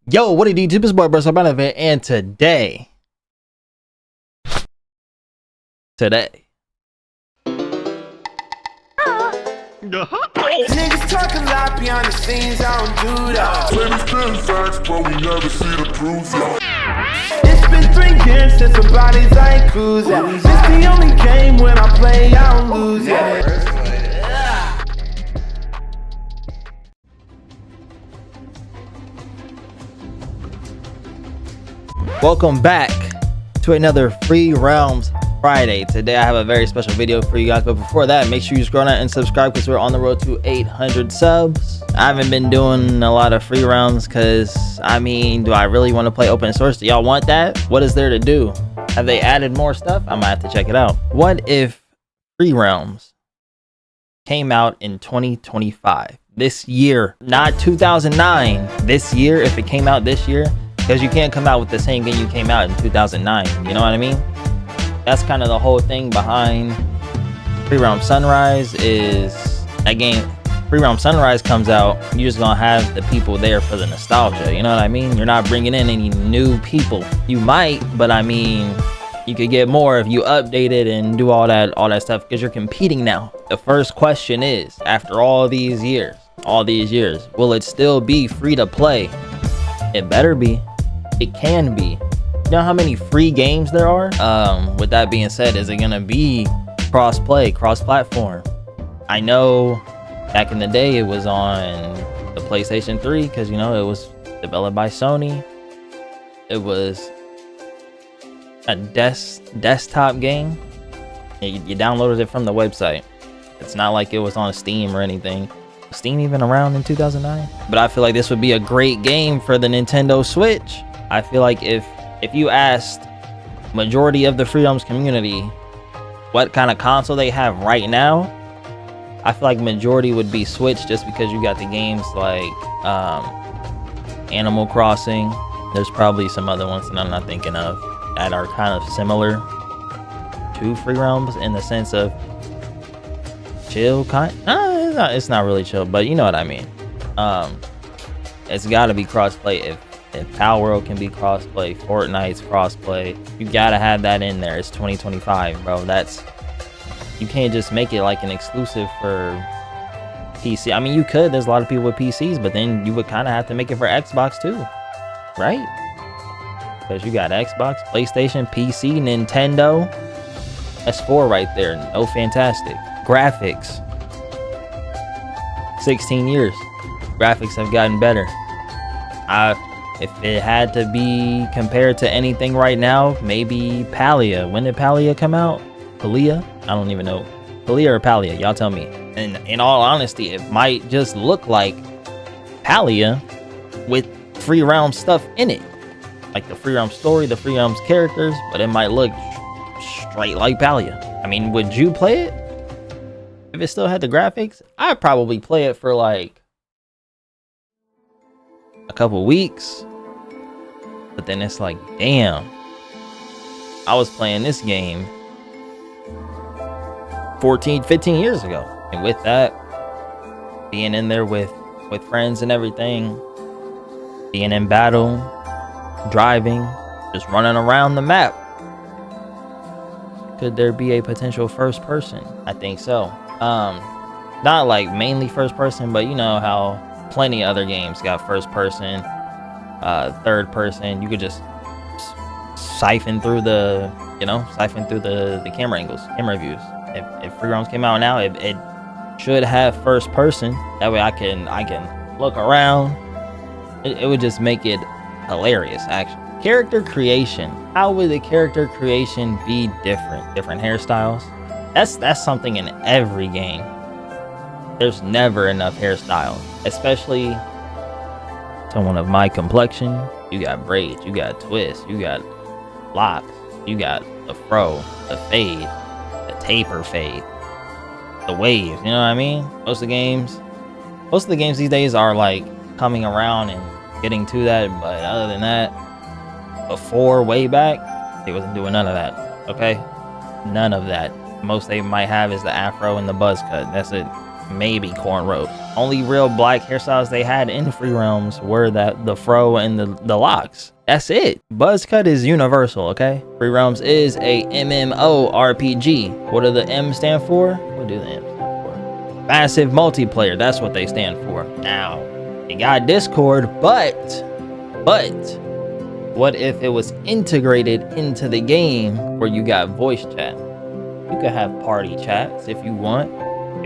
Yo, what it do? It's boy BurseBoi, and today. Niggas talk a lot behind the scenes, I don't do that. Ladies been facts, but we never see the proof, yo. It's been 3 years since some bodies I ain't cruising. It's the only game when I play, I don't lose it. Welcome back to another Free Realms Friday. Today I have a very special video for you guys, but before that, make sure you scroll down and subscribe because we're on the road to 800 subs. I haven't been doing a lot of free rounds because, I mean, do I really want to play open source? Do y'all want that? What is there to do? Have they added more stuff? I might have to check it out. What if Free Realms came out in 2025? This year, not 2009. This year, if it came out this year, because you can't come out with the same game you came out in 2009. You know what I mean? That's kind of the whole thing behind Free Realm Sunrise. Is that game Free Realm Sunrise comes out, you're just gonna have the people there for the nostalgia. You know what I mean? You're not bringing in any new people. You might, but I mean, you could get more if you update it and do all that stuff, because you're competing now. The first question is, after all these years, will it still be free to play? It better be. It can be. You know how many free games there are? With that being said, is it gonna be cross-play, cross-platform? I know back in the day it was on the PlayStation 3 because, you know, it was developed by Sony. It was a desktop game. You downloaded it from the website. It's not like it was on Steam or anything. Was Steam even around in 2009? But I feel like this would be a great game for the Nintendo Switch. I feel like if you asked majority of the Free Realms community what kind of console they have right now, I feel like majority would be Switch, just because you got the games like Animal Crossing. There's probably some other ones that I'm not thinking of that are kind of similar to Free Realms in the sense of chill it's not really chill, but you know what I mean. It's got to be crossplay. If Power World can be crossplay, Fortnite's crossplay, you gotta have that in there. It's 2025, bro. You can't just make it like an exclusive for PC. I mean, you could. There's a lot of people with PCs, but then you would kind of have to make it for Xbox too, right? Because you got Xbox, PlayStation, PC, Nintendo. That's 4 right there. No fantastic graphics. 16 years, graphics have gotten better. If it had to be compared to anything right now, maybe Palia. When did Palia come out? Palia? I don't even know. Palia or Palia? Y'all tell me. And in all honesty, it might just look like Palia with Free Realm stuff in it. Like the Free Realm story, the Free Realms characters, but it might look straight like Palia. I mean, would you play it? If it still had the graphics, I'd probably play it for like a couple weeks. But then it's like, damn, I was playing this game 14, 15 years ago. And with that, being in there with friends and everything, being in battle, driving, just running around the map, could there be a potential first person? I think so. Not like mainly first person, but you know how plenty of other games got first person, third person. You could just siphon through the camera angles, camera views. If Free Realms came out now, it should have first person. That way I can look around. It would just make it hilarious, actually. Character creation. How would the character creation be different? Different hairstyles. That's something in every game. There's never enough hairstyles, especially someone of my complexion. You got braids, you got twists, you got locks, you got the fro, the fade, the taper fade, the waves. You know what I mean? Most of the games these days are like coming around and getting to that, but other than that, before, way back, they wasn't doing none of that. Okay, none of that. Most they might have is the afro and the buzz cut. That's it. maybe cornrows. Only real black hairstyles they had in Free Realms were the fro and the locks. That's it. Buzz cut is universal, okay? Free Realms is a MMORPG. What do the M stand for? What do the M stand for? Massive multiplayer. That's what they stand for. Now, they got Discord, but what if it was integrated into the game where you got voice chat? You could have party chats if you want.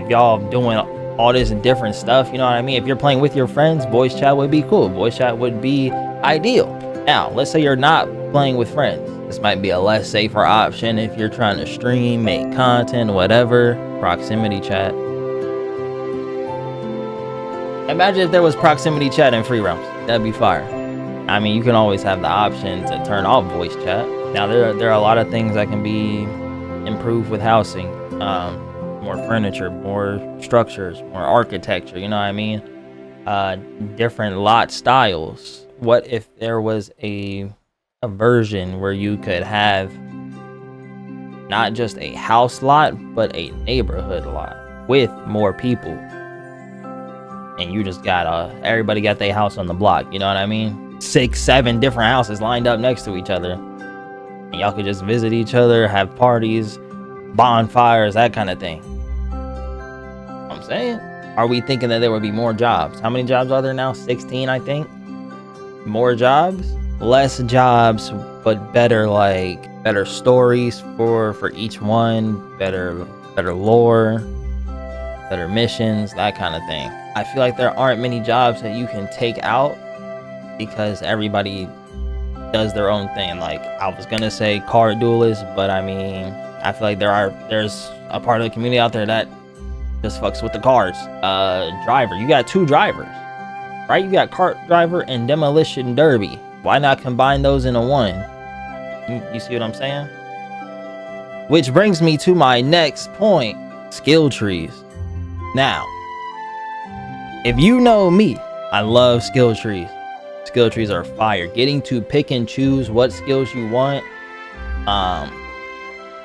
If y'all doing all this different stuff, you know what I mean? If you're playing with your friends, voice chat would be cool. Voice chat would be ideal. Now, let's say you're not playing with friends. This might be a less safer option if you're trying to stream, make content, whatever. Proximity chat. Imagine if there was proximity chat in Free Realms. That'd be fire. I mean, you can always have the option to turn off voice chat. Now, there are a lot of things that can be improved with housing. More furniture, more structures, more architecture, you know what I mean? Different lot styles. What if there was a version where you could have not just a house lot, but a neighborhood lot with more people? And you just got everybody got their house on the block, you know what I mean? 6, 7 different houses lined up next to each other. And y'all could just visit each other, have parties, bonfires, that kind of thing. I'm saying, are we thinking that there would be more jobs? How many jobs are there now? 16, I think. More jobs, less jobs, but better, like better stories for each one, better lore, better missions, that kind of thing. I feel like there aren't many jobs that you can take out because everybody does their own thing. Like, I was gonna say car duelist, but I mean, I feel like there's a part of the community out there that just fucks with the cars. Driver, you got 2 drivers, right? You got kart driver and demolition derby. Why not combine those into one? You see what I'm saying? Which brings me to my next point, skill trees. Now, if you know me, I love skill trees. Skill trees are fire. Getting to pick and choose what skills you want,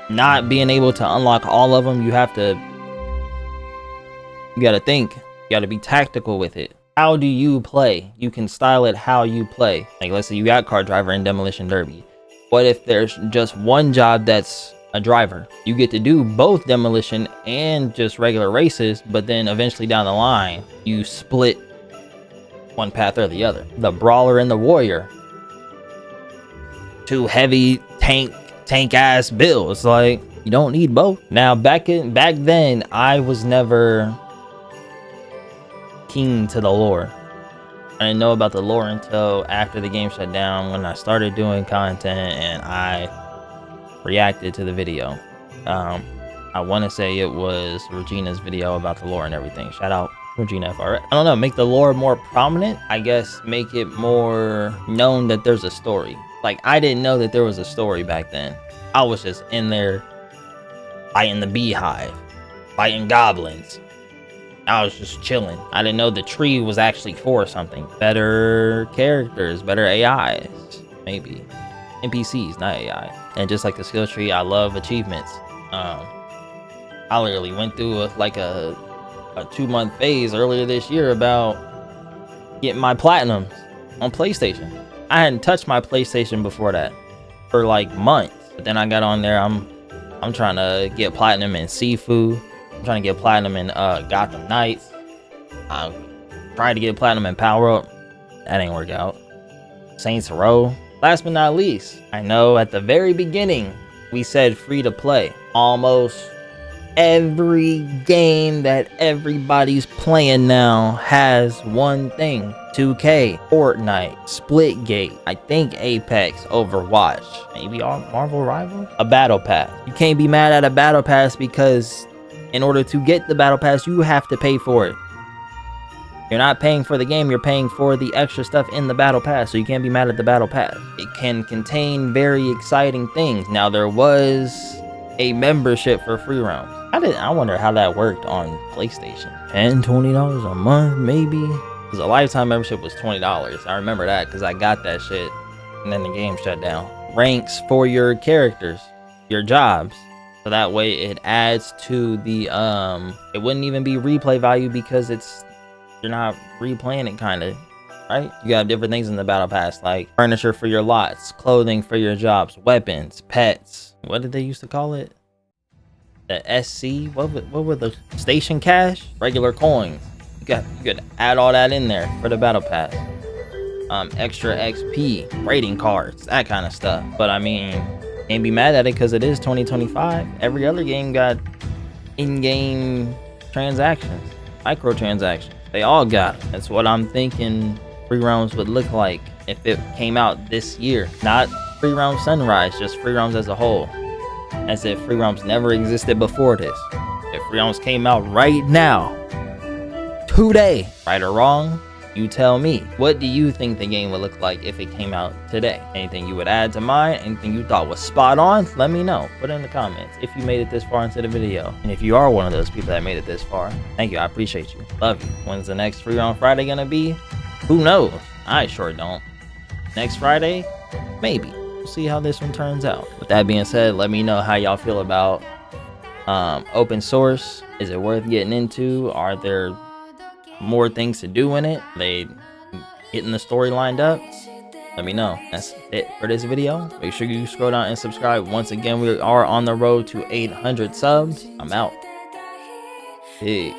not being able to unlock all of them, you gotta think. You gotta be tactical with it. How do you play? You can style it how you play. Like, let's say you got car driver and demolition derby. What if there's just one job that's a driver? You get to do both demolition and just regular races, but then eventually down the line, you split one path or the other. The brawler and the warrior. 2 heavy tank ass builds. Like, you don't need both. Now, back then, I was never keen to the lore. I didn't know about the lore until after the game shut down, when I started doing content and I reacted to the video. I want to say it was Regina's video about the lore and everything. Shout out Regina FR. I don't know, make the lore more prominent, I guess. Make it more known that there's a story. Like, I didn't know that there was a story back then. I was just in there fighting the beehive, fighting goblins. I was just chilling. I didn't know the tree was actually for something. Better characters, better AIs, maybe. NPCs, not AI. And just like the skill tree, I love achievements. I literally went through a 2-month phase earlier this year about getting my platinums on PlayStation. I hadn't touched my PlayStation before that for like months. But then I got on there, I'm trying to get platinum in Sifu. I'm trying to get platinum in Gotham Knights. I'm trying to get platinum in Power Up. That ain't work out. Saints Row. Last but not least, I know at the very beginning we said free to play. Almost every game that everybody's playing now has one thing. 2K, Fortnite, Splitgate, I think Apex, Overwatch, maybe Marvel Rivals, a battle pass. You can't be mad at a battle pass because in order to get the battle pass, you have to pay for it. You're not paying for the game, you're paying for the extra stuff in the battle pass, so you can't be mad at the battle pass. It can contain very exciting things. Now, there was a membership for Free Realms. I wonder how that worked on PlayStation. $10, $20 a month, maybe? Because a lifetime membership was $20. I remember that because I got that shit, and then the game shut down. Ranks for your characters, your jobs. So that way it adds to the it wouldn't even be replay value because you're not replaying it, kind of, right? You got different things in the battle pass, like furniture for your lots, clothing for your jobs, weapons, pets. What did they used to call it? The SC, what were the station cash, regular coins. You could add all that in there for the battle pass. Extra XP, rating cards, that kind of stuff. But I mean, can't be mad at it because it is 2025. Every other game got in-game transactions, microtransactions. They all got it. That's what I'm thinking free roams would look like if it came out this year. Not free roam sunrise, just free roams as a whole. As if free roams never existed before this. If free roams came out right now, today, right or wrong, you tell me. What do you think the game would look like if it came out today? Anything you would add to mine? Anything you thought was spot on? Let me know. Put it in the comments if you made it this far into the video. And if you are one of those people that made it this far, thank you. I appreciate you. Love you. When's the next free round Friday gonna be? Who knows? I sure don't. Next Friday? Maybe. We'll see how this one turns out. With that being said, let me know how y'all feel about open source. Is it worth getting into? Are there more things to do in it? They getting the story lined up? Let me know. That's it for this video. Make sure you scroll down and subscribe. Once again, we are on the road to 800 subs. I'm out. Peace.